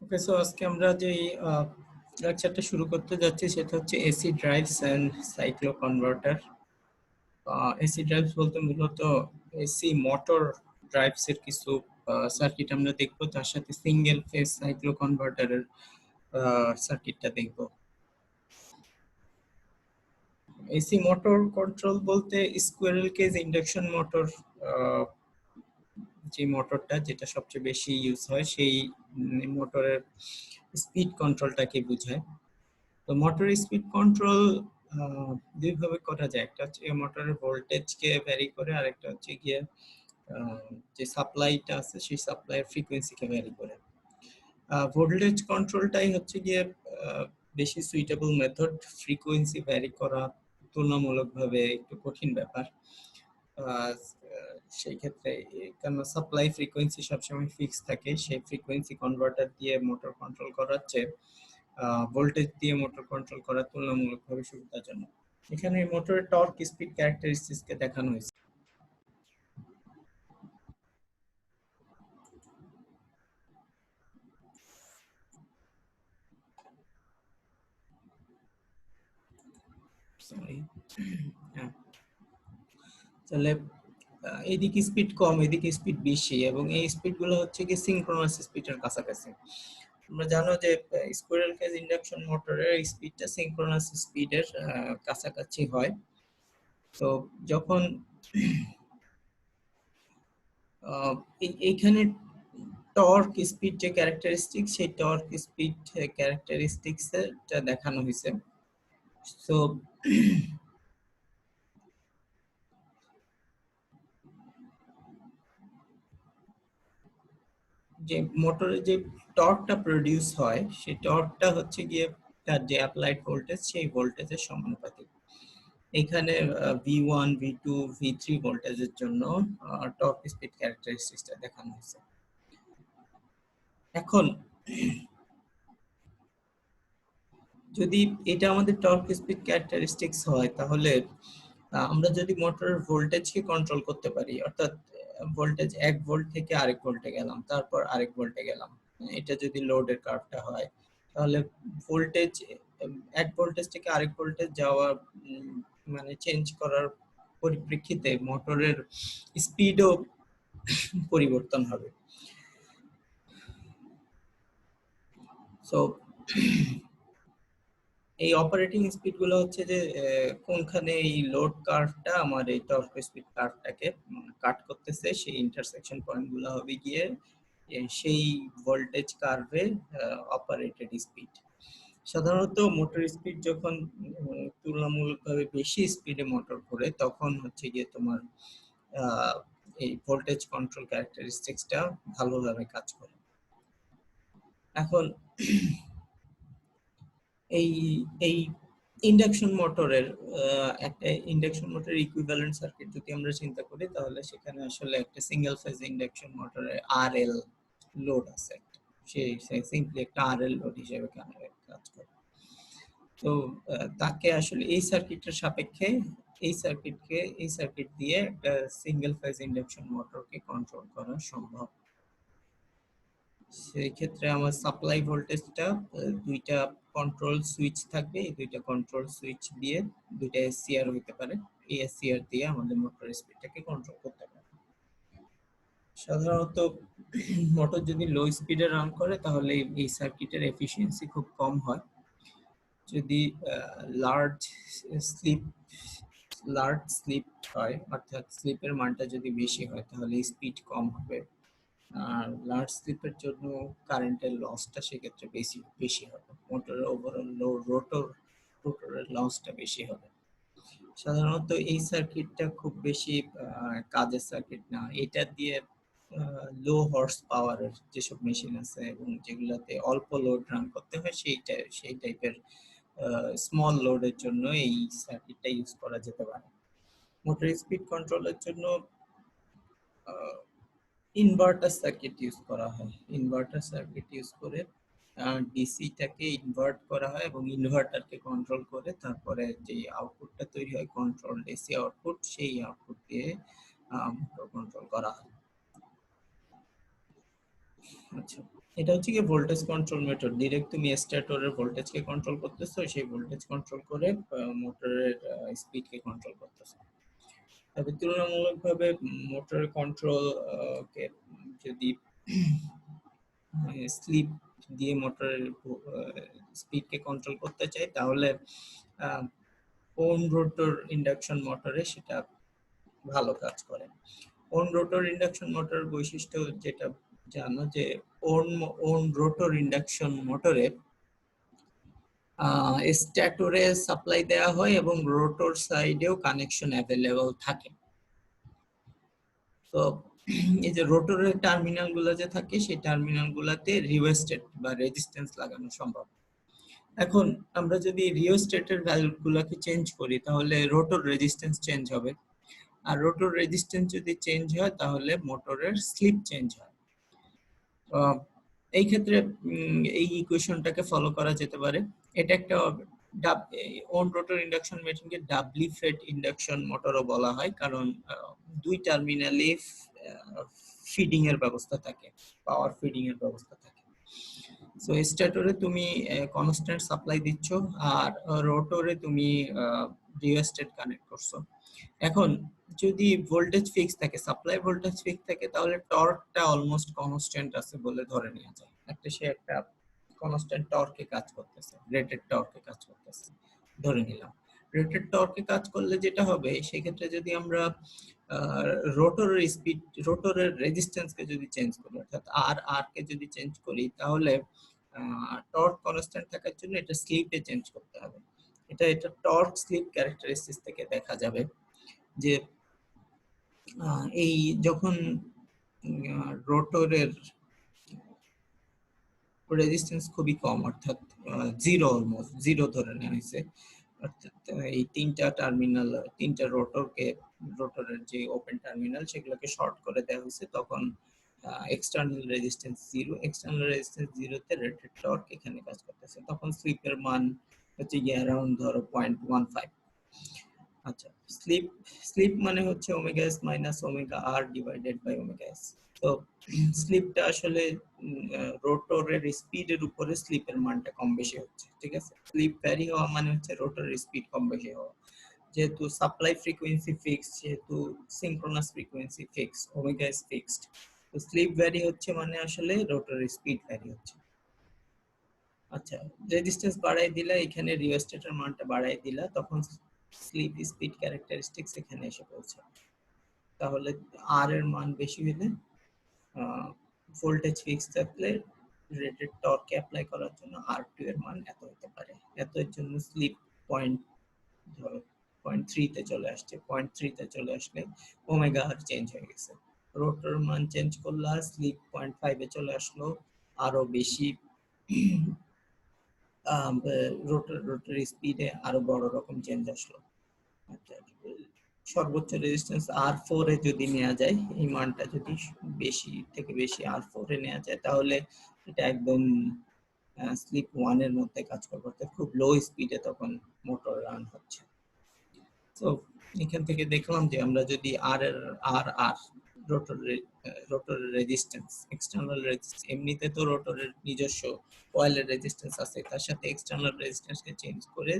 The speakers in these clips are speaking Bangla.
ওকে, সো আজকে আমরা যে লেকচারটা শুরু করতে যাচ্ছি সেটা হচ্ছে AC drives and cycloconverter. AC drives বলতে মূলত এসি মোটর ড্রাইভস এর কিছু সার্কিট আমরা দেখবো, তার সাথে সিঙ্গেল ফেজ সাইক্লো কনভার্টারের সার্কিটটা দেখবো। এসি মোটর কন্ট্রোল বলতে স্কুয়ারেল কেজ ইন্ডাকশন মোটর, যে মোটরটা যেটা সবচেয়ে বেশি ইউজ হয় সেই মোটরের স্পিড কন্ট্রোলটাকে বোঝায়। তো মোটর স্পিড কন্ট্রোল দুইভাবে করা যায়, একটা হচ্ছে মোটরের ভোল্টেজকে ভ্যারি করে, আরেকটা হচ্ছে গিয়ে যে সাপ্লাইটা আছে সেই সাপ্লাইয়ের ফ্রিকোয়েন্সিকে ভ্যারি করে। ভোল্টেজ কন্ট্রোলটাই হচ্ছে গিয়ে বেশি সুইটেবল মেথড। ফ্রিকোয়েন্সি ভ্যারি করা তুলনামূলকভাবে একটু কঠিন ব্যাপার। সেই ক্ষেত্রে কারণ সাপ্লাই ফ্রিকোয়েন্সি সবসময় ফিক্স থাকে, সেই ফ্রিকোয়েন্সি কনভার্টার দিয়ে মোটর কন্ট্রোল করার চেয়ে ভোল্টেজ দিয়ে মোটর কন্ট্রোল করা তুলনামূলকভাবে সুবিধাজনক। এখানে মোটরের টর্ক স্পিড ক্যারেক্টারিস্টিক্সকে দেখানো হয়েছে। তাহলে এদিকে স্পিড কম, এদিকে স্পিড বেশি, এবং এই স্পিডগুলো হচ্ছে কি সিনক্রোনাস স্পিডের কাছাকাছি। তোমরা জানো যে স্কুয়ারেল কেজ ইন্ডাকশন মোটরের স্পিডটা সিনক্রোনাস স্পিডের কাছাকাছি হয়। তো যখন এইখানে টর্ক স্পিড যে ক্যারেক্টারিস্টিক্স, সেই টর্ক স্পিড ক্যারেক্টারিস্টিক্সটা দেখানো হয়েছে। সো যে মোটরে যে টর্কটা প্রডিউস হয় সেই টর্কটা হচ্ছে গিয়ে তার যে অ্যাপ্লাইড ভোল্টেজ সেই ভোল্টেজের সমানুপাতিক। এখানে V1, V2, V3 ভোল্টেজের জন্য টর্ক স্পিড ক্যারেক্টারিস্টিক্সটা দেখানো হয়েছে। এখন যদি এটা আমাদের টর্ক স্পিড ক্যারেক্টারিস্টিক্স হয়, তাহলে আমরা যদি মোটরের ভোল্টেজকে কন্ট্রোল করতে পারি, অর্থাৎ ভোল্টেজ 1 ভোল্ট থেকে আরেক ভোল্টে গেলাম, তারপর আরেক ভোল্টে গেলাম, এটা যদি লোডের কার্ভটা হয়, তাহলে ভোল্টেজ 1 ভোল্টেজ থেকে আরেক ভোল্টেজ যাওয়া মানে চেঞ্জ করার পরিপ্রেক্ষিতে মোটরের স্পিডও পরিবর্তন হবে। সো এই অপারেটিং স্পিড গুলো হচ্ছে যে কোনখানে এই লোড কার্ভটা আমার এই টর্ক স্পিড কার্ভটাকে কাট করতেছে, সেই ইন্টারসেকশন পয়েন্ট গুলো হবে গিয়ে সেই ভোল্টেজ কার্ভে অপারেটেড স্পিড। সাধারণত মোটর স্পিড যখন তুলনামূলকভাবে বেশি স্পিডে মোটর ঘোরে, তখন হচ্ছে গিয়ে তোমার এই ভোল্টেজ কন্ট্রোল ক্যারেক্টারিস্টিক্সটা ভালোভাবে কাজ করে। এখন এই এই ইন্ডাকশন মোটরের একটা ইন্ডাকশন মোটরের ইকুইভ্যালেন্ট সার্কিট যদি আমরা চিন্তা করি, তাহলে সেখানে আসলে একটা সিঙ্গেল ফেজ ইন্ডাকশন মোটরের আরএল লোড আছে, সেই সিম্পলি একটা আরএল লোড হিসেবে কাজ করে। তো তাকে আসলে এই সার্কিটের সাপেক্ষে এই সার্কিট দিয়ে একটা সিঙ্গেল ফেজ ইন্ডাকশন মোটরকে কন্ট্রোল করা সম্ভব। সেই ক্ষেত্রে আমার সাপ্লাই ভোল্টেজটা দুইটা কন্ট্রোল সুইচ থাকবে, এই দুইটা কন্ট্রোল সুইচ দিয়ে দুইটা এসসিআর হতে পারে, এই এসসিআর দিয়ে আমাদের মোটর স্পিডটাকে কন্ট্রোল করতে পারে। সাধারণত মোটর যদি লো স্পিডে রান করে, তাহলে এই সার্কিটের এফিসিয়েন্সি খুব কম হয়। যদি লার্জ স্লিপ হয়, অর্থাৎ স্লিপের মানটা যদি বেশি হয়, তাহলে স্পিড কম হবে। আর লার্জ স্লিপের জন্য কারেন্টের লসটা সেক্ষেত্রে বেশি হবে, মোটরের ওভারঅল রোটরের লসটা বেশি হবে। সাধারণত এই সার্কিটটা খুব বেশি কাজের সার্কিট না। এটা দিয়ে লো হর্স পাওয়ারের যেসব মেশিন আছে এবং যেগুলোতে অল্প লোড রান করতে হয়, সেই টাইপের স্মল লোডের জন্য এই সার্কিটটা ইউজ করা যেতে পারে। মোটর স্পিড কন্ট্রোলের জন্য ইনভার্টার সার্কিট ইউজ করা হয়। ইনভার্টার সার্কিট ইউজ করে ডিসিটাকে ইনভার্ট করা হয় এবং ইনভার্টারকে কন্ট্রোল করে তারপরে যে আউটপুটটা তৈরি হয় কন্ট্রোল এসি আউটপুট, সেই আউটপুট দিয়ে মোটর কন্ট্রোল করা হয়। আচ্ছা, এটা হচ্ছে কি ভোল্টেজ কন্ট্রোল মেথড। ডিরেক্ট তুমি স্ট্যাটরের ভোল্টেজকে কন্ট্রোল করতেছো, সেই ভোল্টেজ কন্ট্রোল করে মোটরের স্পিডকে কন্ট্রোল করতেছো। তবে তুলনামূলকভাবে মোটরের কন্ট্রোল কে যদি স্লিপ দিয়ে মোটরের স্পিডকে কন্ট্রোল করতে চাই, তাহলে ওন রোটর ইন্ডাকশন মোটরে সেটা ভালো কাজ করে। ওন রোটর ইন্ডাকশন মোটর বৈশিষ্ট্য যেটা জানো, যে ওন ওন রোটর ইন্ডাকশন মোটরে স্ট্যাটরে সাপ্লাই দেওয়া হয় এবং রোটর সাইডেও কানেকশন অ্যাভেলেবল থাকে। তো এই যে রোটরের টার্মিনাল গুলো যে থাকে, সেই টার্মিনাল গুলাতে রিওস্টেট বা রেজিস্ট্যান্স লাগানো সম্ভব। এখন আমরা যদি রিওস্টেটের ভ্যালু গুলোকে চেঞ্জ করি, তাহলে রোটর রেজিস্ট্যান্স চেঞ্জ হবে। আর রোটর রেজিস্ট্যান্স যদি চেঞ্জ হয়, তাহলে মোটরের স্লিপ চেঞ্জ হয়। এই ক্ষেত্রে এই ইকুয়েশনটাকে ফলো করা যেতে পারে। এটা একটা ওন রোটর ইন্ডাকশন মেশিনকে ডাবলি ফেড ইন্ডাকশন মোটরও বলা হয়, কারণ দুই টার্মিনালে ফিডিং এর ব্যবস্থা থাকে, পাওয়ার ফিডিং এর ব্যবস্থা থাকে। সো স্ট্যাটরে তুমি কনস্ট্যান্ট সাপ্লাই দিচ্ছ, আর রোটরে তুমি রিওস্টেট কানেক্ট করছো। এখন যদি ভোল্টেজ ফিক্স থাকে, সাপ্লাই ভোল্টেজ ফিক্স থাকে, তাহলে টর্কটা অলমোস্ট কনস্ট্যান্ট আছে বলে ধরে নেওয়া যায়। সে একটা কনস্ট্যান্ট টর্কে কাজ করতেছে, রেটেড টর্কে কাজ করতেছে ধরে নিলাম। রেটেড টর্কে কাজ করলে যেটা হবে, সেক্ষেত্রে যদি আমরা রোটরের স্পিড, রোটরের রেজিস্ট্যান্সকে যদি চেঞ্জ করি, অর্থাৎ আর কে যদি চেঞ্জ করি, তাহলে টর্ক কনস্ট্যান্ট থাকার জন্য এটা স্লিপে চেঞ্জ করতে হবে। এটা টর্ক স্লিপ ক্যারেক্টারিস্টিক্স থেকে দেখা যাবে যে এই যখন রোটরের রেজিস্ট্যান্স খুবই কম, অর্থাৎ জিরো, অলমোস্ট জিরো ধরে নেওয়া হয়েছে, অর্থাৎ এই তিনটা টার্মিনাল, তিনটা রোটরকে, রোটরের যে ওপেন টার্মিনাল সেগুলোকে শর্ট করে দেওয়া হয়েছে, তখন external resistance zero, external resistance জিরোতে রেটেড টর্ক এখানে কাজ করতেছে, তখন স্লিপের মান হচ্ছে গিয়ে অ্যারাউন্ড ধরো 0.15। আচ্ছা, স্লিপ স্লিপ মানে হচ্ছে omega S minus omega R divided by omega S. তো স্লিপটা আসলে রোটরের স্পিডের উপরে স্লিপের মানটা কম বেশি হচ্ছে, ঠিক আছে। স্লিপ ভ্যারি হওয়া মানে হচ্ছে রোটরের স্পিড কম বেশি হওয়া। যেহেতু সাপ্লাই ফ্রিকোয়েন্সি ফিক্সড, যেহেতু synchronous frequency fixed, omega is fixed, তো স্লিপ ভ্যারি হচ্ছে মানে আসলে রোটরের স্পিড ভ্যারি হচ্ছে। আচ্ছা, রেজিস্ট্যান্স বাড়াই দিলা, এখানে রিওস্টেটের মানটা বাড়াই দিলা, তখন স্লিপ স্পিড ক্যারেক্টারিস্টিক্স এখানে এসে পৌঁছায়। তাহলে আর এর মান বেশি হলে, ভোল্টেজ ফিক্স থাকলে রেটেড টর্ক অ্যাপ্লাই করার জন্য R2 এর মান এত হতে পারে। এত এর জন্য স্লিপ পয়েন্ট ধরো 0.3 তে চলে আসছে, 0.3 তে চলে আসলে ওমেগা আর চেঞ্জ হয়ে গেছে। রোটর মান চেঞ্জ করলে স্লিপ 0.5 এ চলে আসলো, আরো বেশি রোটর স্পিডে আরো বড় রকম চেঞ্জ আসলো। আচ্ছা, সর্বোচ্চ রেজিস্ট্যান্স R4 এ যদি নেওয়া যায়, এই মানটা যদি বেশি থেকে বেশি R4 এ নেওয়া যায়, তাহলে এটা একদম স্লিপ 1 এর মধ্যে কাজ করবে, অর্থাৎ খুব লো স্পিডে তখন মোটর রান হচ্ছে। তো এখান থেকে দেখলাম যে আমরা যদি আর এর আর রোটরের রেজিস্ট্যান্স, এক্সটার্নাল রেজিস্ট্যান্স, এমনিতে তো রোটরের নিজস্ব কয়েলের রেজিস্ট্যান্স আছে, তার সাথে এক্সটার্নাল রেজিস্ট্যান্সকে চেঞ্জ করে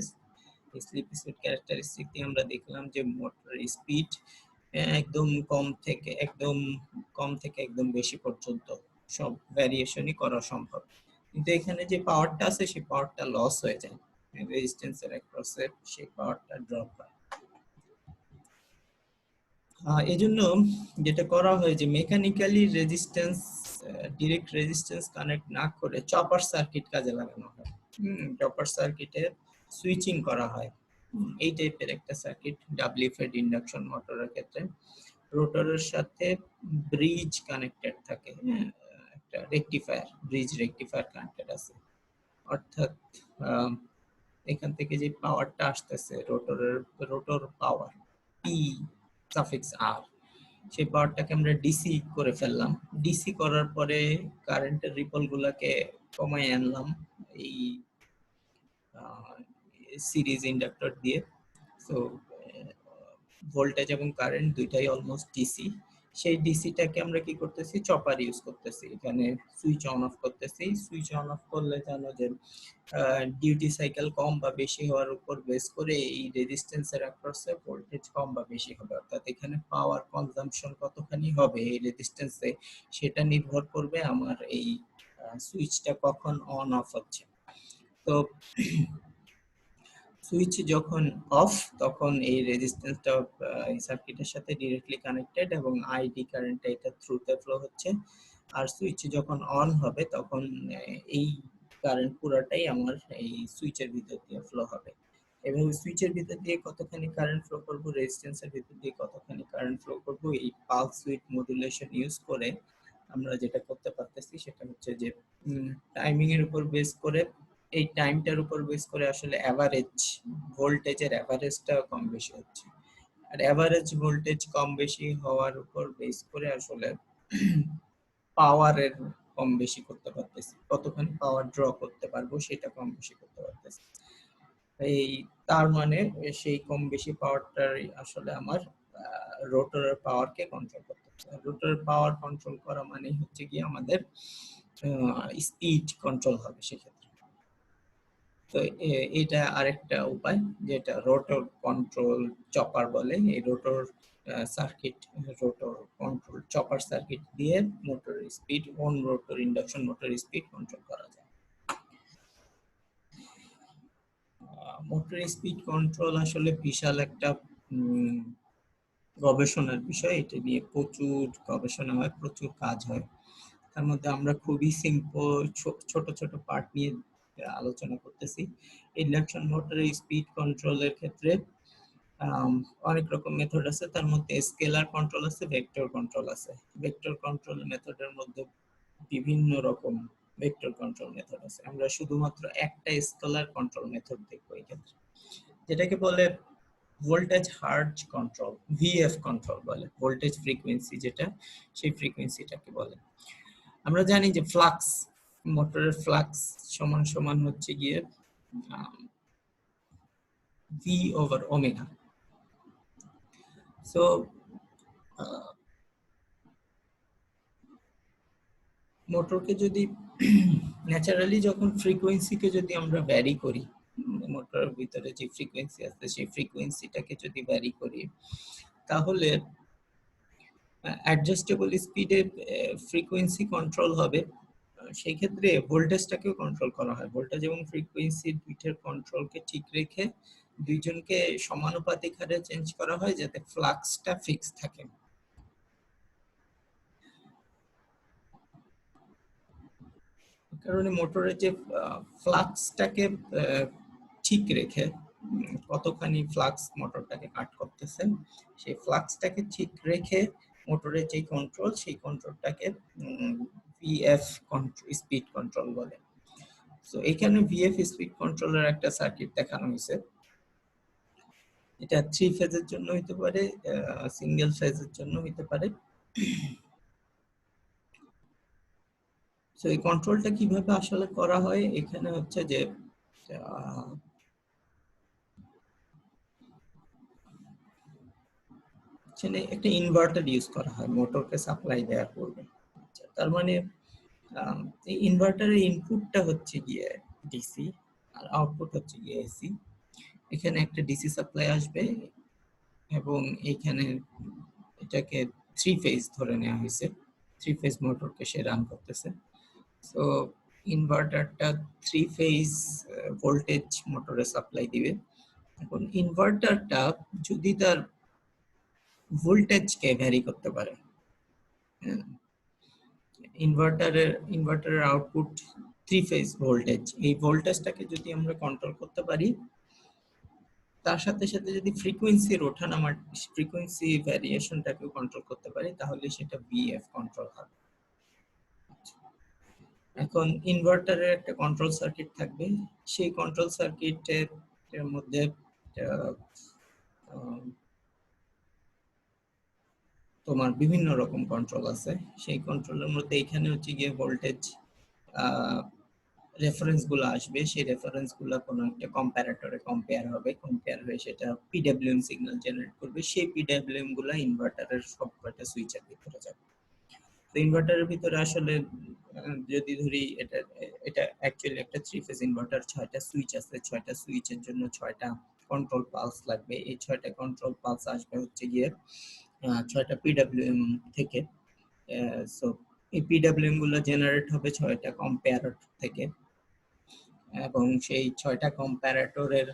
স্লিপ স্পিড ক্যারেক্টারিস্টিক দিয়ে আমরা দেখলাম যে মোটরের স্পিড একদম কম থেকে একদম বেশি পর্যন্ত সব ভ্যারিয়েশনই করা সম্ভব। কিন্তু এখানে যে পাওয়ারটা আছে, সেই পাওয়ারটা লস হয়ে যায় রেজিস্ট্যান্সের অ্যাক্রসে, সেই পাওয়ারটা ড্রপ হয়। এজন্য যেটা করা হয় যে mechanically resistance, direct resistance connect না করে চপার সার্কিট কাজে লাগানো হয়। চপার সার্কিটে সুইচিং করা হয়। এই টাইপের একটা সার্কিট ডাবলি ফেড ইন্ডাকশন মোটরের ক্ষেত্রে রোটরের সাথে ব্রিজ কানেক্টেড থাকে, একটা রেকটিফায়ার, ব্রিজ রেকটিফায়ার কানেক্টেড আছে, অর্থাৎ এখান থেকে যে পাওয়ারটা আসতেছে রোটর পাওয়ার পি সাফিক্স আর, সেই পাওয়ারটাকে আমরা ডিসি করে ফেললাম। ডিসি করার পরে কারেন্টের রিপল গুলাকে কমায় আনলাম এই সিরিজ ইন্ডাক্টর দিয়ে। সো ভোল্টেজ এবং কারেন্ট দুইটাই অলমোস্ট ডিসি, সেই ডিসিটাকে আমরা কি করতেছি, চপার ইউজ করতেছি, এখানে সুইচ অন অফ করতেছি। সুইচ অন অফ করলে জানো যে ডিউটি সাইকেল কম বা বেশি হওয়ার উপর বেস করে এই রেজিস্ট্যান্সের অ্যাক্রসে ভোল্টেজ কম বা বেশি হবে, অর্থাৎ এখানে পাওয়ার কনজাম্পশন কতখানি হবে এই রেজিস্ট্যান্সে সেটা নির্ভর করবে আমার এই সুইচটা কখন অন অফ হচ্ছে। তো সুইচ যখন অফ তখন এই রেজিস্ট্যান্সটা এই সার্কিটের সাথে ডিরেক্টলি কানেক্টেড এবং আইডি কারেন্টটা এটা থ্রুতে ফ্লো হচ্ছে। আর সুইচ যখন অন হবে তখন এই কারেন্ট পুরোটাই আমার এই সুইচের ভিতর দিয়ে ফ্লো হবে। এবং সুইচের ভিতর দিয়ে কতখানি কারেন্ট ফ্লো করব, রেজিস্ট্যান্সের ভিতর দিয়ে কতখানি কারেন্ট ফ্লো করব, এই পালস উইডথ মডুলেশন ইউজ করে আমরা যেটা করতে পারতেছি সেটা হচ্ছে যে টাইমিং এর উপর বেস করে, এই টাইমটার উপর বেস করে আসলে এভারেজ ভোল্টেজের এভারেজটা কম বেশি হচ্ছে। আর এভারেজ ভোল্টেজ কম বেশি হওয়ার উপর বেস করে আসলে পাওয়ারের কম বেশি করতে পারতেছি, কতখানি পাওয়ার ড্র করতে পারবো সেটা কম বেশি করতে পারতেছি। এই তার মানে সেই কম বেশি পাওয়ারটাই আসলে আমার রোটরের পাওয়ারকে কন্ট্রোল করতে হবে। রোটরের পাওয়ার কন্ট্রোল করা মানে হচ্ছে কি আমাদের স্পিড কন্ট্রোল হবে সেক্ষেত্রে। তো এটা আরেকটা উপায় যেটা রোটর কন্ট্রোল চপার বলে। এই rotor circuit, rotor control chopper circuit দিয়ে motor speed, wound rotor induction motor speed control করা যায়। মোটর স্পিড কন্ট্রোল আসলে বিশাল একটা গবেষণার বিষয়, এটা নিয়ে প্রচুর গবেষণা হয়, প্রচুর কাজ হয়। তার মধ্যে আমরা খুবই সিম্পল ছোট ছোট পার্ট নিয়ে আলোচনা করতেছি। ইন্ডাকশন মোটরের স্পিড কন্ট্রোলের ক্ষেত্রে অনেক রকম মেথড আছে, তার মধ্যে স্কেলার কন্ট্রোল আছে, ভেক্টর কন্ট্রোল আছে। ভেক্টর কন্ট্রোল মেথডের মধ্যে বিভিন্ন রকম ভেক্টর কন্ট্রোল মেথড আছে, আমরা শুধুমাত্র একটা স্কেলার কন্ট্রোল মেথড দেখবো এই ক্ষেত্রে, যেটাকে বলে voltage hertz control, VF control বলে। ভোল্টেজ ফ্রিকোয়েন্সি যেটা, সেই ফ্রিকোয়েন্সিটাকে বলে। আমরা জানি যে ফ্লাক্স, মোটরের ফ্লাক্স সমান সমান হচ্ছে গিয়ে ভি ওভার ওমেগা। সো মোটরকে যদি ন্যাচারালি যখন ফ্রিকোয়েন্সিকে যদি আমরা ভ্যারি করি, মোটরের ভিতরে যে ফ্রিকোয়েন্সি আছে সেই ফ্রিকোয়েন্সিটাকে যদি ভ্যারি করি, তাহলে অ্যাডজাস্টেবল স্পিডে ফ্রিকোয়েন্সি কন্ট্রোল হবে। সেই ক্ষেত্রে ভোল্টেজটাকেও কন্ট্রোল করা হয়। ভোল্টেজ এবং ফ্রিকোয়েন্সি দুইটার কন্ট্রোলকে ঠিক রেখে দুইজনকে সমানুপাতিক হারে চেঞ্জ করা হয় যাতে ফ্লাক্সটা ফিক্স থাকে। কারণে মোটরের যে ফ্লাক্সটাকে ঠিক রেখে কতখানি ফ্লাক্স মোটরটাকে কাট করতেছে, সেই ফ্লাক্সটাকে ঠিক রেখে মোটরের যে কন্ট্রোল, সেই কন্ট্রোলটাকে ভিএফ স্পিড কন্ট্রোল বলে। তো এখানে ভিএফ স্পিড কন্ট্রোলের একটা সার্কিট দেখানো হয়েছে। এটা 3 ফেজের জন্য হতে পারে, সিঙ্গেল ফেজের জন্য হতে পারে। তো এই কন্ট্রোলটা কিভাবে আসলে করা হয়, এখানে হচ্ছে যে এখানে একটা ইনভার্টার ইউজ করা হয় মোটরকে সাপ্লাই দেওয়ার পূর্বে। তার মানে এই ইনভার্টারের ইনপুটটা হচ্ছে গিয়ে ডিসি আর আউটপুট হচ্ছে গিয়ে এসি। এখানে একটা ডিসি সাপ্লাই আসবে এবং এইখানে এটাকে 3 ফেজ ধরে নেওয়া হয়েছে, 3 ফেজ মোটরকে সে রান করতেছে। সো ইনভার্টারটা 3 ফেজ ভোল্টেজ মোটরে সাপ্লাই দিবে। এখন ইনভার্টারটা যদি তার ভোল্টেজকে ভ্যারি করতে পারে, ইনভার্টারের আউটপুট 3 ফেজ ভোল্টেজ, এই ভোল্টেজটাকে যদি আমরা কন্ট্রোল করতে পারি, তার সাথে সাথে যদি ফ্রিকোয়েন্সির ওঠানামা, ফ্রিকোয়েন্সি ভ্যারিয়েশনটাকে কন্ট্রোল করতে পারি, তাহলে সেটা ভিএফ কন্ট্রোল হবে। এখন ইনভার্টারের একটা কন্ট্রোল সার্কিট থাকবে, সেই কন্ট্রোল সার্কিটের মধ্যে তোমার বিভিন্ন রকম কন্ট্রোল আছে। সেই কন্ট্রোলের মধ্যে এখানে হচ্ছে গিয়ে ভোল্টেজ রেফারেন্স গুলো আসবে, সেই রেফারেন্স গুলো কোনো একটা কম্পারেটরে কম্পেয়ার হবে, কম্পেয়ার হয়ে সেটা পিডব্লিউএম সিগন্যাল জেনারেট করবে। সেই পিডব্লিউএম গুলো ইনভার্টারের সবকটা সুইচের ভিতরে যাবে। তো ইনভার্টারের ভিতরে আসলে যদি ধরি এটা এটা অ্যাকচুয়ালি একটা থ্রি ফেজ ইনভার্টার, 6টা সুইচ আছে, 6টা সুইচের জন্য 6টা কন্ট্রোল পালস লাগবে। এই 6টা কন্ট্রোল পালস আসবে হচ্ছে গিয়ে 6টা পিডব্লিউএম থেকে। সো এই পিডব্লিউএম গুলো জেনারেট হবে 6টা কম্পেয়ারর থেকে, এবং সেই 6টা কম্প্যারেটরের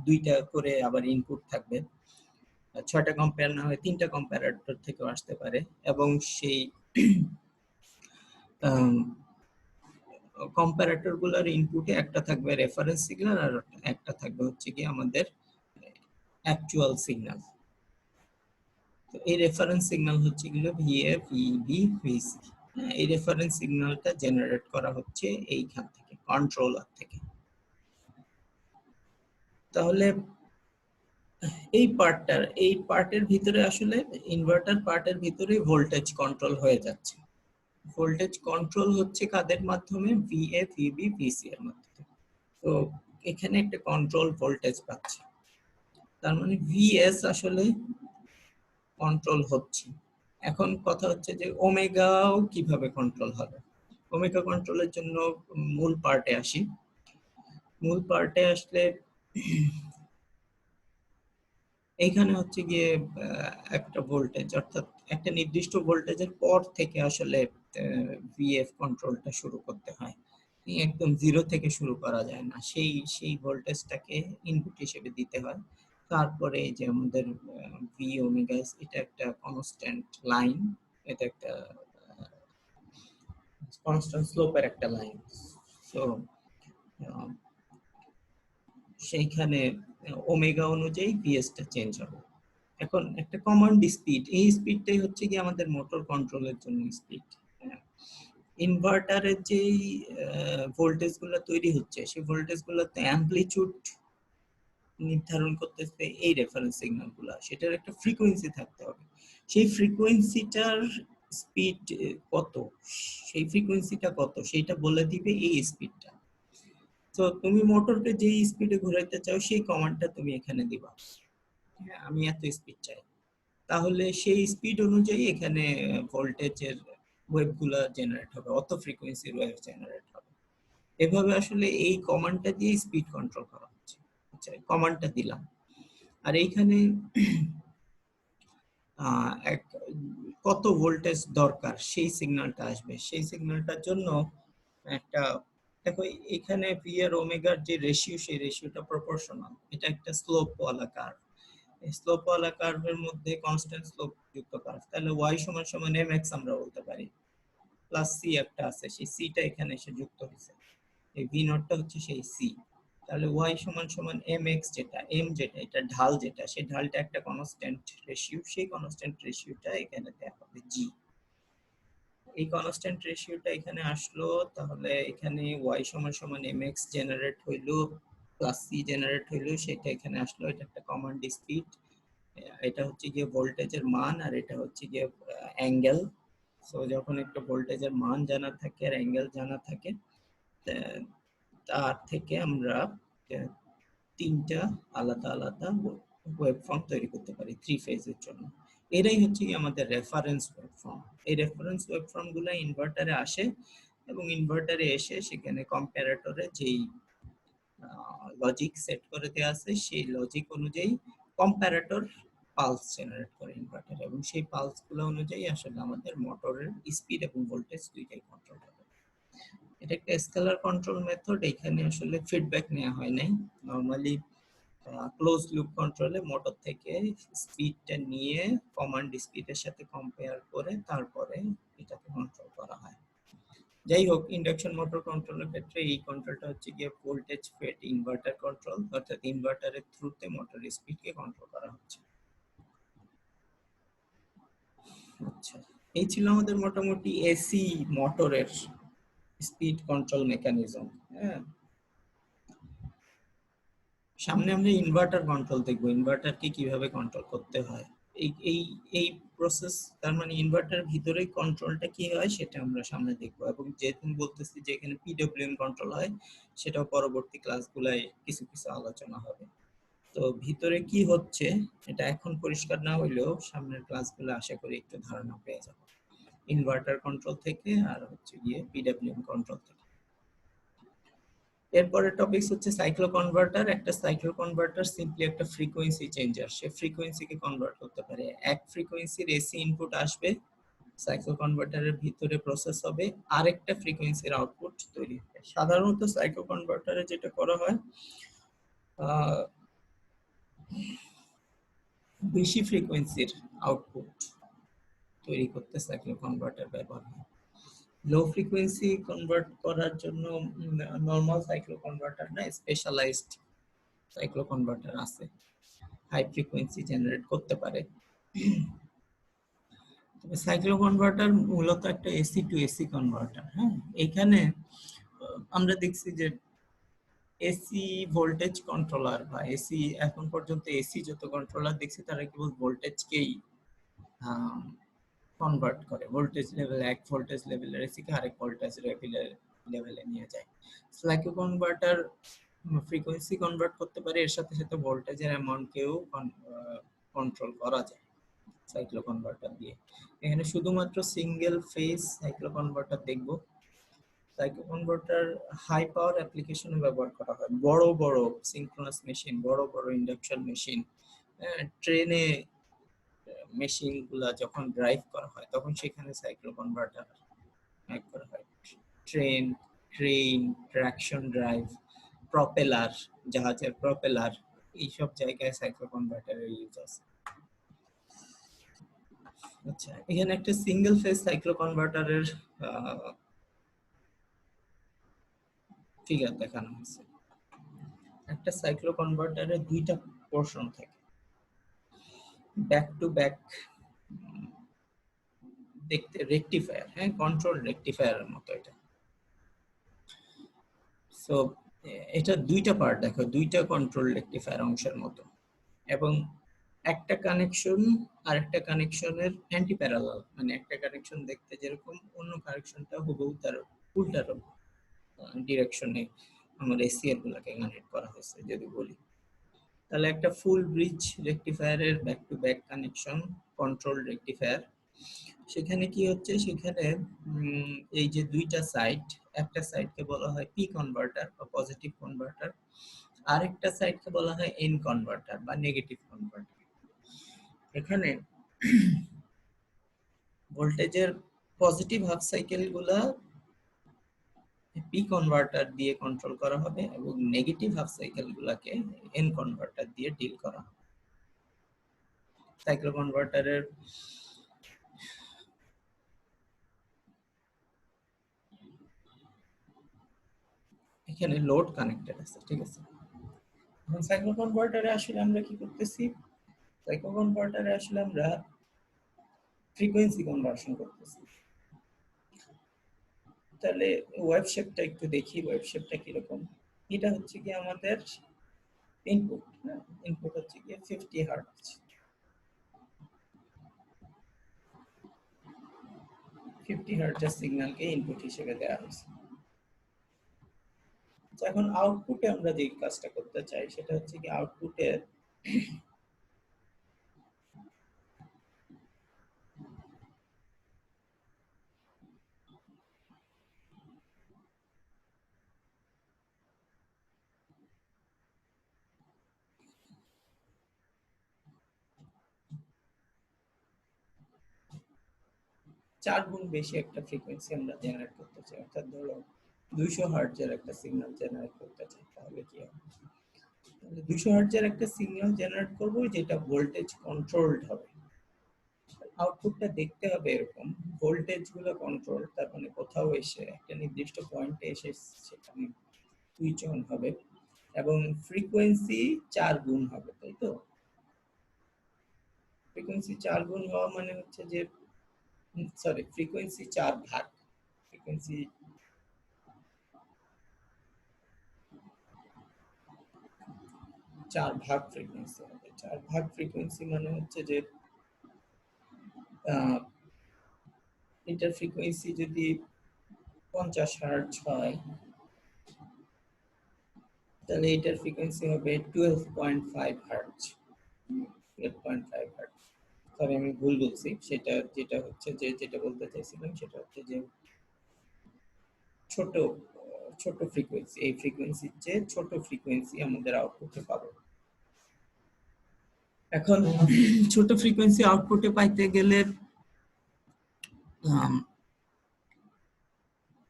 2টা করে আবার ইনপুট থাকবে। 6টা কম্পেয়ার না হয় 3টা কম্প্যারেটর থেকেও আসতে পারে, এবং সেই কম্প্যারেটর গুলোর ইনপুটে একটা থাকবে রেফারেন্স সিগন্যাল আর একটা থাকবে হচ্ছে কি আমাদের অ্যাকচুয়াল সিগন্যাল। তো এই রেফারেন্স সিগন্যাল হচ্ছে গিয়ে ভিএ, ভিবি, ভিসি। এই রেফারেন্স সিগন্যালটা জেনারেট করা হচ্ছে এইখান থেকে, কন্ট্রোলার থেকে। তাহলে এই পার্টের ভিতরে আসলে ইনভার্টার পার্টের ভিতরে ভোল্টেজ কন্ট্রোল হয়ে যাচ্ছে। ভোল্টেজ কন্ট্রোল হচ্ছে কাদের মাধ্যমে? ভিএ, ভিবি, ভিসি এর মাধ্যমে। তো এখানে একটা কন্ট্রোল ভোল্টেজ পাচ্ছে, তার মানে ভিএস আসলে কন্ট্রোল হচ্ছে। এখন কথা হচ্ছে যে ওমেগাও কিভাবে কন্ট্রোল হবে। ওমেগা কন্ট্রোলের জন্য মূল পার্টে আসি। মূল পার্টে আসলে এইখানে হচ্ছে গিয়ে একটা ভোল্টেজ, অর্থাৎ একটা নির্দিষ্ট ভোল্টেজের পর থেকে আসলে ভিএফ কন্ট্রোলটা শুরু করতে হয়। একদম জিরো থেকে শুরু করা যায় না, সেই ভোল্টেজটাকে ইনপুট হিসেবে দিতে হয়। তারপরে যে আমাদের ভি ওমেগা, এটা একটা কনস্ট্যান্ট লাইন, এটা একটা কনস্ট্যান্ট স্লোপের একটা লাইন। সো সেইখানে ওমেগা অনুযায়ী ভিএসটা চেঞ্জ হবে। এখন একটা কমান্ড স্পিড, এই স্পিডটাই হচ্ছে কি আমাদের মোটর কন্ট্রোলের জন্য স্পিড। ইনভার্টারের যেই ভোল্টেজ গুলো তৈরি হচ্ছে, সেই ভোল্টেজ গুলোতে অ্যাম্পলিটিউড নির্ধারণ করতেছে এই রেফারেন্স সিগন্যাল গুলা, সেটার একটা ফ্রিকোয়েন্সি থাকতে হবে। সেই ফ্রিকোয়েন্সিটার স্পিড কত, সেই ফ্রিকোয়েন্সিটা কত সেইটা বলে দিবে এই স্পিডটা। তো তুমি মোটরকে যেই স্পিডে ঘোরাইতে চাও সেই কমান্ডটা তুমি এখানে দিবা, হ্যাঁ আমি এত স্পিড চাই। তাহলে সেই স্পিড অনুযায়ী এখানে ভোল্টেজের ওয়েভগুলো জেনারেট হবে, অত ফ্রিকোয়েন্সির ওয়েভ জেনারেট হবে। এভাবে আসলে এই কমান্ডটা দিয়ে স্পিড কন্ট্রোল করা হচ্ছে। আচ্ছা, কমান্ডটা দিলাম, আর এইখানে কত ভোল্টেজ দরকার সেই সিগন্যালটা আসবে। সেই সিগন্যালটার জন্য একটা, দেখো এখানে ভি আর ওমেগার যে রেশিও, সেই রেশিওটা প্রপোর্শনাল। এটা একটা স্লোপ ওয়ালা কার্ভ, স্লোপ ওয়ালা কার্ভের মধ্যে কনস্ট্যান্ট স্লোপ যুক্ত কার্ভ, তাহলে y সমান সমান mx আমরা বলতে পারি, প্লাস c একটা আছে, সেই c টা এখানে এসে যুক্ত হয়েছে, এই v নটটা হচ্ছে সেই c। তাহলে y সমান সমান mx, যেটা m যেটা এটা ঢাল, যেটা সেই ঢালটা একটা কনস্ট্যান্ট রেশিও, সেই কনস্ট্যান্ট রেশিওটা এখানে দেওয়া হবে g। এই কনস্ট্যান্ট রেশিওটা এখানে আসলো, তাহলে এখানে y সমান সমান mx জেনারেট হইলো, প্লাস c জেনারেট হইলো, সেটা এখানে আসলো। এটা একটা কমান্ড স্পিড, এটা হচ্ছে গিয়ে ভোল্টেজের মান, আর এটা হচ্ছে গিয়ে অ্যাঙ্গেল। সো যখন একটা ভোল্টেজের মান জানা থাকে আর অ্যাঙ্গেল জানা থাকে, তার থেকে আমরা তিনটা আলাদা আলাদা ওয়েবফর্ম তৈরি করতে পারি থ্রি ফেজের জন্য। এটাই হচ্ছে কি আমাদের রেফারেন্স ওয়েবফর্ম। এই রেফারেন্স ওয়েবফর্ম গুলো ইনভার্টারে আসে, এবং ইনভার্টারে এসে সেখানে কম্পারেটরে যেই লজিক সেট করে দেওয়া আছে, সেই লজিক অনুযায়ী কম্পারেটর পালস জেনারেট করে ইনভার্টার, এবং সেই পালস গুলো অনুযায়ী আসলে আমাদের মোটরের স্পিড এবং ভোল্টেজ দুইটাই কন্ট্রোল হবে। এটা একটা স্কেলার কন্ট্রোল মেথড, এখানে আসলে ফিডব্যাক নেওয়া হয় নাই। নরমালি ক্লোজ লুপ কন্ট্রোলে মোটর থেকে স্পিডটা নিয়ে কমান্ড স্পিডের সাথে কম্পেয়ার করে তারপরে এটাকে কন্ট্রোল করা হয়। যাই হোক, ইন্ডাকশন মোটর কন্ট্রোলের ক্ষেত্রে এই কন্ট্রোলটা হচ্ছে গিয়ে ভোল্টেজ ফেড ইনভার্টার কন্ট্রোল, অর্থাৎ ইনভার্টারের থ্রুতে মোটরের স্পিডকে কন্ট্রোল করা হচ্ছে। আচ্ছা, এই ছিল আমাদের মোটামুটি এসি মোটরের স্পিড কন্ট্রোল মেকানিজম। হ্যাঁ, সামনে আমরা ইনভার্টার কন্ট্রোল দেখবো, ইনভার্টারকে কিভাবে কন্ট্রোল করতে হয়। এই এই এই প্রসেস, তার মানে ইনভার্টার ভিতরে কন্ট্রোলটা কি হয় সেটা আমরা সামনে দেখবো, এবং যেহেতু বলতেছি যে এখানে পিডব্লিউএম কন্ট্রোল হয়, সেটাও পরবর্তী ক্লাসগুলোয় কিছু কিছু আলোচনা হবে। তো ভিতরে কি হচ্ছে এটা এখন পরিষ্কার না হইলেও সামনের ক্লাসগুলো আশা করি একটু ধারণা পেয়ে যাবো, ইনভার্টার কন্ট্রোল থেকে আর হচ্ছে গিয়ে পিডব্লিউএম কন্ট্রোল থেকে। এরপরের টপিকস হচ্ছে সাইক্লো কনভার্টার। একটা সাইক্লো কনভার্টার সিম্পলি একটা ফ্রিকোয়েন্সি চেঞ্জার, সে ফ্রিকোয়েন্সিকে কনভার্ট করতে পারে। এক ফ্রিকোয়েন্সির এসি ইনপুট আসবে, সাইক্লো কনভার্টারের ভিতরে প্রসেস হবে, আরেকটা ফ্রিকোয়েন্সির আউটপুট তৈরি হবে। সাধারণত সাইক্লো কনভার্টারে যেটা করা হয়, আহ, বেশি ফ্রিকোয়েন্সির আউটপুট তৈরি করতে সাইক্লো কনভার্টার ব্যবহার হয়। লো ফ্রিকোয়েন্সি কনভার্ট করার জন্য নর্মাল সাইক্লো কনভার্টার না, স্পেশালাইজড সাইক্লো কনভার্টার আছে, হাই ফ্রিকোয়েন্সি জেনারেট করতে পারে। তবে সাইক্লো কনভার্টার মূলত একটা এসি টু এসি কনভার্টার। হ্যাঁ, এখানে আমরা দেখছি যে এসি ভোল্টেজ কন্ট্রোলার বা এসি, এখন পর্যন্ত এসি যত কন্ট্রোলার দেখছি তারা কেবল ভোল্টেজকেই কনভার্ট করে, ভোল্টেজ লেভেল, এক ভোল্টেজ লেভেলের এসি কে আরেক ভোল্টেজ লেভেলে নিয়ে যায়। সাইক্লো কনভার্টার ফ্রিকোয়েন্সি কনভার্ট করতে পারে, এর সাথে সাথে ভোল্টেজের অ্যামাউন্টকেও কন্ট্রোল করা যায় সাইক্লো কনভার্টার দিয়ে। এখানে শুধুমাত্র সিঙ্গেল ফেজ সাইক্লো কনভার্টার দেখব। সাইক্লো কনভার্টার হাই পাওয়ার অ্যাপ্লিকেশনে ব্যবহার করা হয়, বড় বড় সিনক্রোনাস মেশিন, বড় বড় ইন্ডাকশন মেশিন, ট্রেনে মেশিন গুলা যখন ড্রাইভ করা হয় তখন সেখানে সাইক্লো কনভার্টার অ্যাড করা হয়। Train, crane, traction drive, propeller, জাহাজের প্রপেলার, এইসব জায়গায় সাইক্লো কনভার্টারের ইউজ আছে। আচ্ছা, এখানে একটা সিঙ্গেল ফেজ সাইক্লো কনভার্টারের ফিগার দেখানো হয়েছে। একটা সাইক্লো কনভার্টারে দুইটা পোর্শন থাকে, ব্যাক টু ব্যাক দেখতে রেকটিফায়ার, হ্যাঁ, কন্ট্রোল রেকটিফায়ারের মতো এটা। সো এটা দুইটা পার্ট দেখো, দুইটা কন্ট্রোল রেকটিফায়ার অংশের মতো, এবং একটা কানেকশন আর একটা কানেকশনের অ্যান্টি প্যারালাল, মানে একটা কানেকশন দেখতে যেরকম অন্য কানেকশনটা হুবহু তার উল্টার ডিরেকশনে আমার এসিআর গুলাকে কানেক্ট করা হয়েছে যদি বলি। তাহলে একটা ফুল ব্রিজ রেকটিফায়ারের back to back connection control rectifier, সেখানে কি হচ্ছে, সেখানে এই যে দুইটা সাইড, একটা সাইডকে বলা হয় পি কনভার্টার বা পজিটিভ কনভার্টার, আরেকটা সাইডকে বলা হয় এন কনভার্টার বা নেগেটিভ কনভার্টার। এখানে ভোল্টেজের পজিটিভ হাফ সাইকেল গুলা পি কনভার্টার দিয়ে কন্ট্রোল করা হবে এবং নেগেটিভ হাফ সাইকেল গুলাকে এন কনভার্টার দিয়ে ডিল করা হবে। সাইক্লো কনভার্টারের এখানে লোড কানেক্টেড আছে, ঠিক আছে। এখন সাইক্লো কনভার্টারে আসলে আমরা কি করতেছি, সাইক্লো কনভার্টারে আসলে আমরা ফ্রিকোয়েন্সি কনভার্সন করতেছি। তাহলে ওয়েভ শেপটা একটু দেখি, ওয়েভ শেপটা কিরকম। এটা হচ্ছে কি আমাদের ইনপুট, হ্যাঁ, ইনপুট হচ্ছে কি 50 হার্টজ, 50 হার্টজের সিগন্যালকে ইনপুট হিসেবে দেওয়া হয়েছে। এখন আউটপুটে আমরা যে কাজটা করতে চাই সেটা হচ্ছে কি আউটপুটের চার গুণ বেশি একটা ফ্রিকোয়েন্সি আমরা জেনারেট করতে চাই, অর্থাৎ ধরো 200 হার্টজের একটা সিগন্যাল জেনারেট করতে চাই, তাহলে কি হবে, তাহলে 200 হার্টজের একটা সিগন্যাল জেনারেট করব যেটা ভোল্টেজ কন্ট্রোলড হবে। আউটপুটটা দেখতে হবে এরকম, ভোল্টেজ গুলো কন্ট্রোল, তার মানে কোথাও এসে একটা নির্দিষ্ট পয়েন্টে এসে সেখানে সুইচ অন হবে, এবং ফ্রিকোয়েন্সি 4 গুণ হবে, তাই তো। ফ্রিকোয়েন্সি 4 গুণ হওয়া মানে হচ্ছে যে, সরি, ফ্রিকোয়েন্সি 4 ভাগ, ফ্রিকোয়েন্সি 4 ভাগ ফ্রিকোয়েন্সি হবে। 4 ভাগ ফ্রিকোয়েন্সি মানে হচ্ছে যে এটার ফ্রিকোয়েন্সি যদি 50 হার্টজ হয় তাহলে এটার ফ্রিকোয়েন্সি হবে 12.5 হার্টজ। 12.5 হার্টজ, সরি আমি ভুল বলছি, সেটা যেটা হচ্ছে যে যেটা বলতে চাইছিলাম সেটা হচ্ছে যে ছোট ছোট ফ্রিকোয়েন্সি, এই ফ্রিকোয়েন্সির চেয়ে ছোট ফ্রিকোয়েন্সি আমাদের আউটপুটে পাবো। এখন ছোট ফ্রিকোয়েন্সি আউটপুটে পাইতে গেলে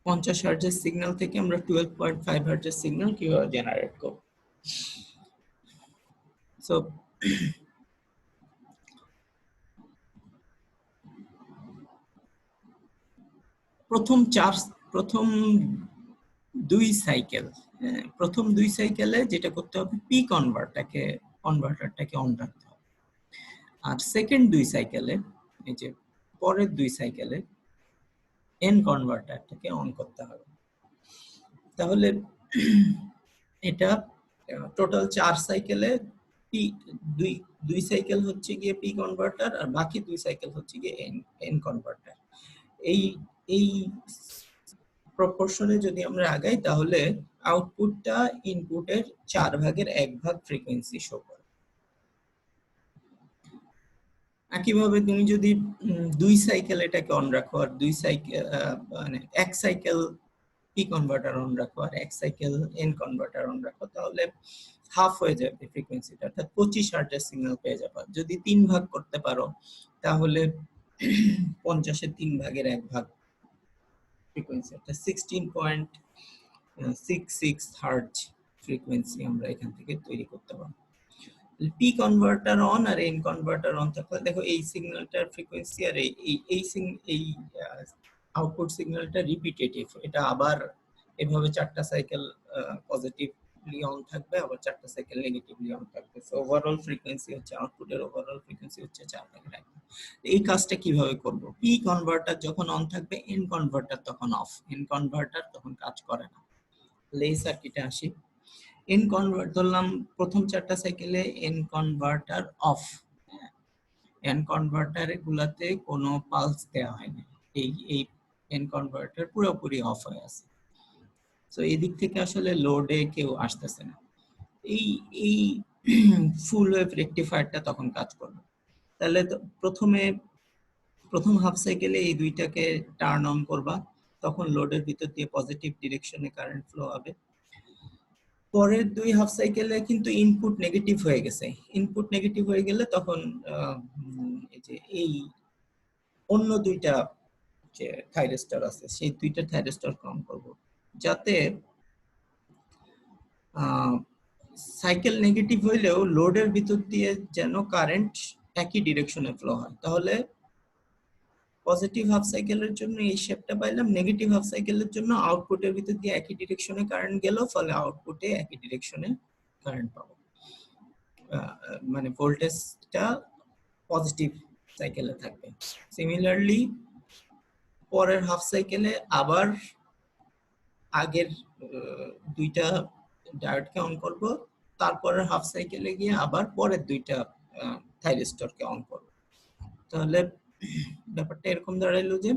50 হার্টজের সিগন্যাল থেকে আমরা 12.5 হার্টজের সিগন্যাল কিভাবে জেনারেট করব। সো প্রথম দুই সাইকেলে যেটা করতে হবে, পি কনভার্টারটাকে অন রাখতে হবে। আর সেকেন্ড দুই সাইকেলে, এই যে পরের দুই সাইকেলে এন কনভার্টারটাকে অন করতে হবে। তাহলে এটা টোটাল 4 সাইকেলে পি দুই সাইকেল হচ্ছে গিয়ে পি কনভার্টার, আর বাকি দুই সাইকেল হচ্ছে গিয়ে এন কনভার্টার। এই এই প্রপোর্শনে যদি আমরা আগাই তাহলে আউটপুটটা ইনপুটের 4 ভাগের 1 ভাগ ফ্রিকোয়েন্সি শো করে। একইভাবে তুমি যদি দুই সাইকেল এটাকে অন রাখো আর দুই সাইকেল মানে এক সাইকেল পি কনভার্টার অন রাখো আর এক সাইকেল এন কনভার্টার অন রাখো, তাহলে হাফ হয়ে যাবে ফ্রিকোয়েন্সিটা, অর্থাৎ 25 হার্টজের সিগন্যাল পেয়ে যাবে। যদি 3 ভাগ করতে পারো তাহলে 50 এর 3 ভাগের 1 ভাগ ফ্রিকোয়েন্সি, অর্থাৎ 16.66 হার্টজ ফ্রিকোয়েন্সি আমরা এখান থেকে তৈরি করতে পারবো। পি কনভার্টার অন আর এন কনভার্টার অন থাকলে দেখো এই সিগন্যালটার ফ্রিকোয়েন্সি আর এই আউটপুট সিগন্যালটা রিপিটেটিভ, এটা আবার এভাবে 4টা সাইকেল পজিটিভলি অন থাকবে, আবার 4টা সাইকেল নেগেটিভলি অন থাকবে। সো ওভারঅল ফ্রিকোয়েন্সি হচ্ছে, আউটপুটের ওভারঅল ফ্রিকোয়েন্সি হচ্ছে 4 ভাগের 1। এই কাজটা কিভাবে করব? পি কনভার্টার যখন অন থাকবে এন কনভার্টার তখন অফ, এন কনভার্টার তখন কাজ করে না। এই সার্কিটে আসি, এন কনভার্ট ধরলাম প্রথম 4টা সাইকেলে N converter of, N converter গুলাতে কোনো পালস দেওয়া হয়নি, এই এন কনভার্টার পুরোপুরি অফ হয়ে আছে। সো এই দিক থেকে আসলে লোডে কেউ আসতেছে না। এই ফুল ওয়েভ রেকটিফায়ারটা তখন কাজ করবে। তাহলে প্রথম হাফ সাইকেলে এই দুইটাকে টার্ন অন করবা, তখন লোডের ভিতর দিয়ে পজিটিভ ডিরেকশনে কারেন্ট ফ্লো হবে। পরের দুই হাফ সাইকেলে কিন্তু ইনপুট নেগেটিভ হয়ে গেছে, ইনপুট নেগেটিভ হয়ে গেলে তখন এই যে এই অন্য দুইটা যে থাইরিস্টর আছে সেই দুইটা থাইরিস্টর কম করব, যাতে সাইকেল নেগেটিভ হইলেও লোডের ভিতর দিয়ে যেন কারেন্ট একই ডিরেকশনে ফ্লো হয়। তাহলে পজিটিভ হাফ সাইকেলের জন্য এই শেপটা পাইলাম, নেগেটিভ হাফ সাইকেলের জন্য আউটপুটের ভিতর দিয়ে একই ডিরেকশনে কারেন্ট গেল, ফলে আউটপুটে একই ডিরেকশনে কারেন্ট পাবো, মানে ভোল্টেজটা পজিটিভ সাইকেলে থাকবে। সিমিলারলি পরের হাফ সাইকেলে আবার আগের দুইটা ডায়োডকে অন করব, তারপরের হাফ সাইকেলে গিয়ে আবার পরের দুইটা থাইরিস্টরকে অন করব। তাহলে ব্যাপারটা এরকম দাঁড়াইলো যে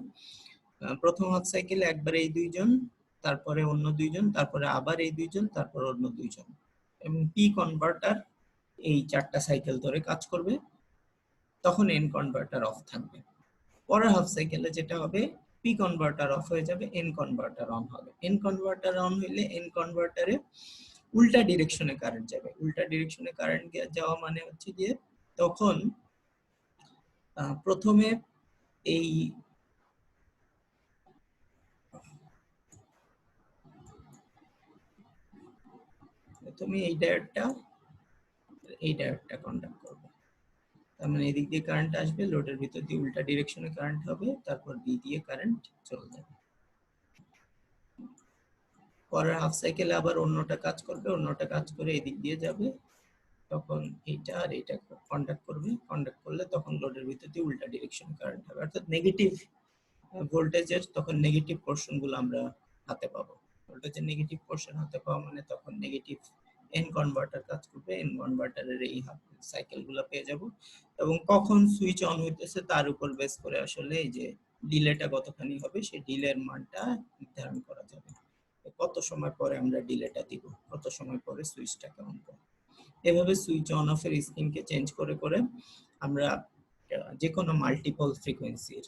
প্রথম হাফ সাইকেলে একবার এই দুইজন, তারপরে অন্য দুইজন, তারপরে আবার এই দুইজন, তারপর অন্য দুইজন, এবং পি কনভার্টার এই 4টা সাইকেল ধরে কাজ করবে, তখন এন কনভার্টার অফ থাকবে। পরের হাফ সাইকেলে যেটা হবে, পি কনভার্টার অফ হয়ে যাবে, এন কনভার্টার অন হবে। এন কনভার্টার অন হইলে এন কনভার্টারে উল্টা ডিরেকশনে কারেন্ট যাবে। উল্টা ডিরেকশনে কারেন্ট যাওয়া মানে হচ্ছে গিয়ে তখন প্রথমে এই ডায়োডটা কন্ডাক্ট করবে, তার মানে এদিক দিয়ে কারেন্ট আসবে, লোডের ভিতর দিয়ে উল্টা ডিরেকশনে কারেন্ট হবে, তারপর বি দিয়ে কারেন্ট চলে যাবে। পরের হাফ সাইকেলে আবার অন্যটা কাজ করবে, অন্যটা কাজ করে এদিক দিয়ে যাবে, তখন এইটা আর এইটা কন্ডাক্ট করবে, কন্ডাক্ট করলে তখন লোডের ভিতর দিয়ে উল্টা ডিরেকশনে কারেন্ট হবে, অর্থাৎ নেগেটিভ ভোল্টেজের তখন নেগেটিভ পোরশন গুলো আমরা হাতে পাবো। ভোল্টেজের নেগেটিভ পোরশন হাতে পাওয়া মানে তখন নেগেটিভ এন কনভার্টার কাজ করবে, এন কনভার্টারের এই হাফ সাইকেলগুলো পেয়ে যাব, এবং কখন সুইচ অন হইতেছে তার উপর বেস করে আসলে এই যে ডিলেটা কতখানি হবে সেই ডিলের মানটা নির্ধারণ করা যাবে। কত সময় পরে আমরা ডিলেটা দিব, কত সময় পরে সুইচটাকে অন করব। এভাবে সুইচ অন অফ এর স্ক্রিনকে চেঞ্জ করে করে আমরা যে কোনো মাল্টিপল ফ্রিকোয়েন্সির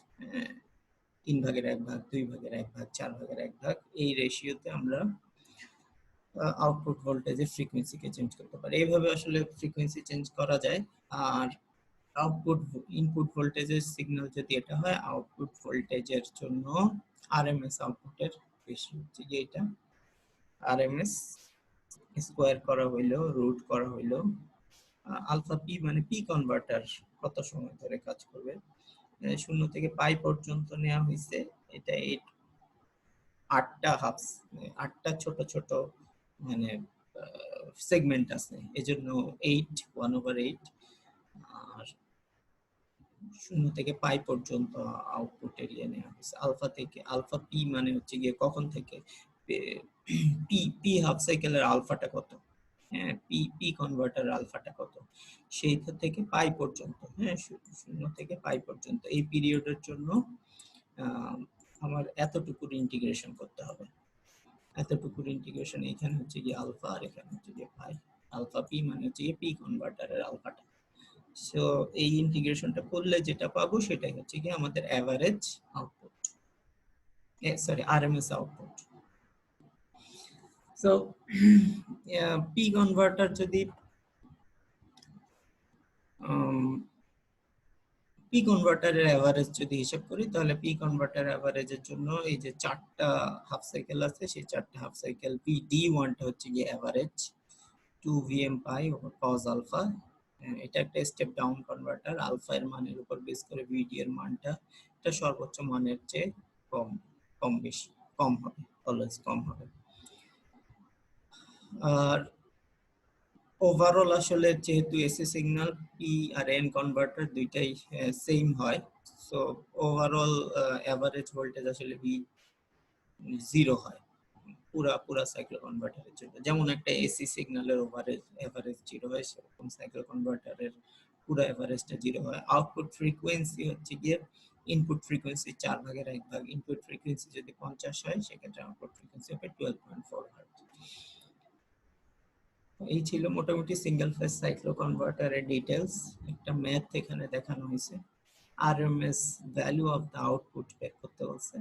3/1 ভাগ, 2/1 ভাগ, 4/1 ভাগ এই রেশিওতে আমরা আউটপুট ভোল্টেজের ফ্রিকোয়েন্সিকে চেঞ্জ করতে পারি। এইভাবে আসলে ফ্রিকোয়েন্সি চেঞ্জ করা যায়। আর আউটপুট ইনপুট ভোল্টেজের সিগন্যাল যদি এটা হয়, আউটপুট ভোল্টেজের জন্য আরএমএস আউটপুটের রেশিও হচ্ছে যে এটা আরএমএস স্কোয়ার করা হইলো রুট করা হইলো আলফা পি, মানে পি কনভার্টার কত সময় ধরে কাজ করবে। 0 থেকে পাই পর্যন্ত নেওয়া হয়েছে। এটা 8টা হাফস, 8টা ছোট ছোট মানে সেগমেন্ট আছে, এজন্য 8 1/8। আর 0 থেকে পাই পর্যন্ত আউটপুট এরিয়া নেওয়া হয়েছে। আলফা থেকে আলফা পি মানে হচ্ছে গিয়ে কখন থেকে পি পি হাফ সাইকেলের আলফাটা কত, হ্যাঁ পি পি কনভার্টার আলফাটা কত, সেইটা থেকে পাই পর্যন্ত, হ্যাঁ 0 থেকে পাই পর্যন্ত এই পিরিয়ডের জন্য আমার এতটুকুর ইন্টিগ্রেশন করতে হবে। এতটুকুর ইন্টিগ্রেশন এখানে হচ্ছে গিয়ে আলফা আর এখানে হচ্ছে গিয়ে পাই। আলফা পি মানে হচ্ছে পি কনভার্টারের আলফাটা। সো এই ইন্টিগ্রেশনটা করলে যেটা পাবো সেটাই হচ্ছে কি আমাদের average output, sorry RMS output. So P converter যদি পি কনভার্টারের এভারেজ যদি হিসাব করি তাহলে পি কনভার্টার এভারেজের জন্য এই যে 4টা হাফ সাইকেল আছে, সেই 4টা হাফ সাইকেল পি ডি ওয়ানটা হচ্ছে গিয়ে এভারেজ 2 vm পাই ওভার cos আলফা। এটা একটা স্টেপ ডাউন কনভার্টার, আলফা এর মানের উপর বেস করে ভিডি এর মানটা এটা সর্বোচ্চ মানের চেয়ে কম কম বেশি কম হবে, অলওয়েজ কম হবে। আর ওভারঅল আসলে যেহেতু AC signal P R N converter দুইটাই সেম হয়, সো ওভারঅল এভারেজ ভোল্টেজ আসলে ভি জিরো হয় পুরা পুরা সাইকেল কনভার্টারের জন্য। যেমন একটা এসি সিগন্যালের এভারেজ জিরো হয়, সেরকম সাইকেল কনভার্টারের পুরো এভারেজটা জিরো হয়। আউটপুট ফ্রিকোয়েন্সি হচ্ছে গিয়ে ইনপুট ফ্রিকোয়েন্সি 4/1 ইনপুট ফ্রিকোয়েন্সি যদি 50 হয় সেক্ষেত্রে আউটপুট ফ্রিকোয়েন্সি হবে 12.4 হার্টজ। এই ছিল মোটামুটি সিঙ্গেল ফেজ সাইক্লো কনভার্টারের ডিটেলস। একটা ম্যাথ এখানে দেখানো হয়েছে, RMS value of the output বের করতে বলছে।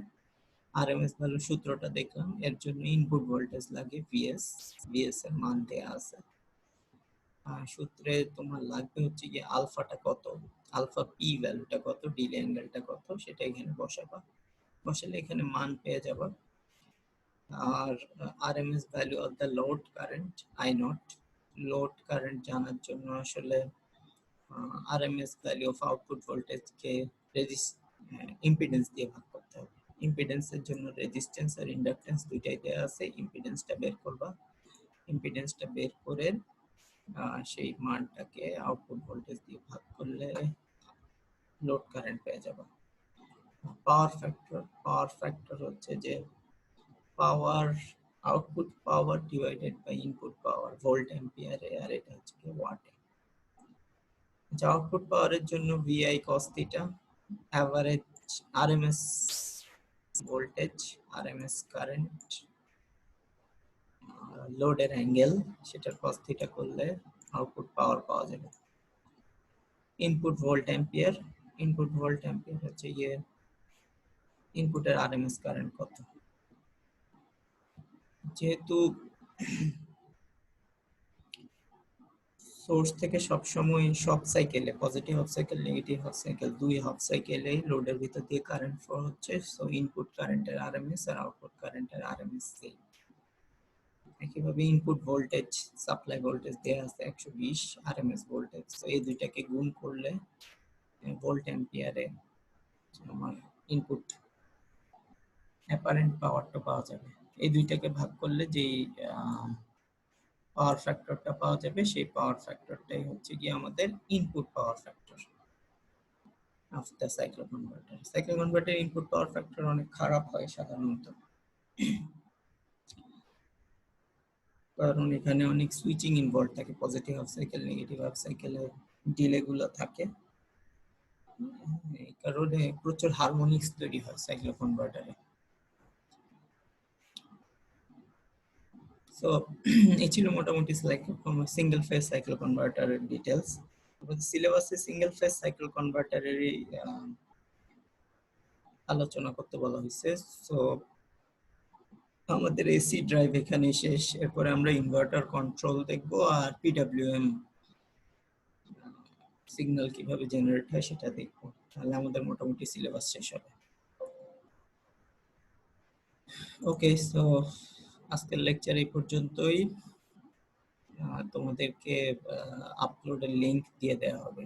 আরএমএস ভ্যালু সূত্রটা দেখলাম, এর জন্য ইনপুট ভোল্টেজ লাগে ভিএস, ভিএস এর মান দেয়া আছে। সূত্রে তোমার লাগবে হচ্ছে গিয়ে আলফাটা কত, আলফা পি ভ্যালুটা কত, ডিলে অ্যাঙ্গেলটা কত, সেটা এখানে বসাবা, বসালে এখানে মান পেয়ে যাবা। আর RMS value of the load current I naught, load current জানার জন্য আসলে আরএমএস ভ্যালু অফ আউটপুট ভোল্টেজকে ইম্পিডেন্স দিয়ে ভাগ করতে হবে। ইম্পিডেন্সের জন্য রেজিস্ট্যান্স আর ইন্ডাকট্যান্স দুইটাই দেওয়া আছে, ইম্পিডেন্সটা বের করবা, ইম্পিডেন্সটা বের করে সেই মানটাকে আউটপুট ভোল্টেজ দিয়ে ভাগ করলে লোড কারেন্ট পেয়ে যাবে। পাওয়ার ফ্যাক্টর হচ্ছে যে power output power divided by input power volt অ্যাম্পিয়ারে, আর এটা হচ্ছে ওয়াটে। যে আউটপুট পাওয়ারের জন্য VI cos theta, average RMS voltage, RMS current, লোডের অ্যাঙ্গেল, সেটার কস থিটা করলে আউটপুট পাওয়ার পাওয়া যাবে। Input volt ampere, input volt ampere হচ্ছে গিয়ে ইনপুটের আরএমএস কারেন্ট কত। যেহেতু সোর্স থেকে সবসময় সব সাইকেলে positive half cycle negative half cycle দুই হাফ সাইকেলে লোডের ভিতর দিয়ে কারেন্ট ফ্লো হচ্ছে, সো ইনপুট কারেন্টের আরএমএস আর আউটপুট কারেন্টের আরএমএস সেম। একইভাবে ইনপুট ভোল্টেজ সাপ্লাই ভোল্টেজ দেওয়া আছে 120 আরএমএস ভোল্টেজ, তো এই দুইটাকে গুণ করলে ভোল্ট অ্যাম্পিয়ারে আমার ইনপুট অ্যাপারেন্ট পাওয়ারটা পাওয়া যাবে। এই দুইটাকে ভাগ করলে যেই পাওয়ার ফ্যাক্টরটা পাওয়া যাবে সেই পাওয়ার ফ্যাক্টরটাই হচ্ছে গিয়ে আমাদের input power factor of the cyclo converter. Cyclo converter input power factor অনেক খারাপ হয় সাধারণত। কারণ এখানে অনেক সুইচিং ইনভলভ থাকে, positive half cycle negative half সাইকেলের ডিলে গুলো থাকে। এই কারণে প্রচুর হারমোনিক্স তৈরি হয় সাইক্লো কনভার্টারে। সো এই ছিল মোটামুটি সিঙ্গেল ফেজ সাইকেল কনভার্টারের ডিটেলস। সিলেবাসে সিঙ্গেল ফেজ সাইকেল কনভার্টারেরই আলোচনা করতে বলা হয়েছে। সো আমাদের এসি ড্রাইভ এখানে শেষ, এরপরে আমরা ইনভার্টার কন্ট্রোল দেখবো আর পিডব্লিউএম সিগন্যাল কিভাবে জেনারেট হয় সেটা দেখবো, তাহলে আমাদের মোটামুটি সিলেবাস শেষ হবে। ওকে, সো আজকের লেকচার এই পর্যন্তই। তোমাদেরকে আপলোডের লিংক দিয়ে দেওয়া হবে।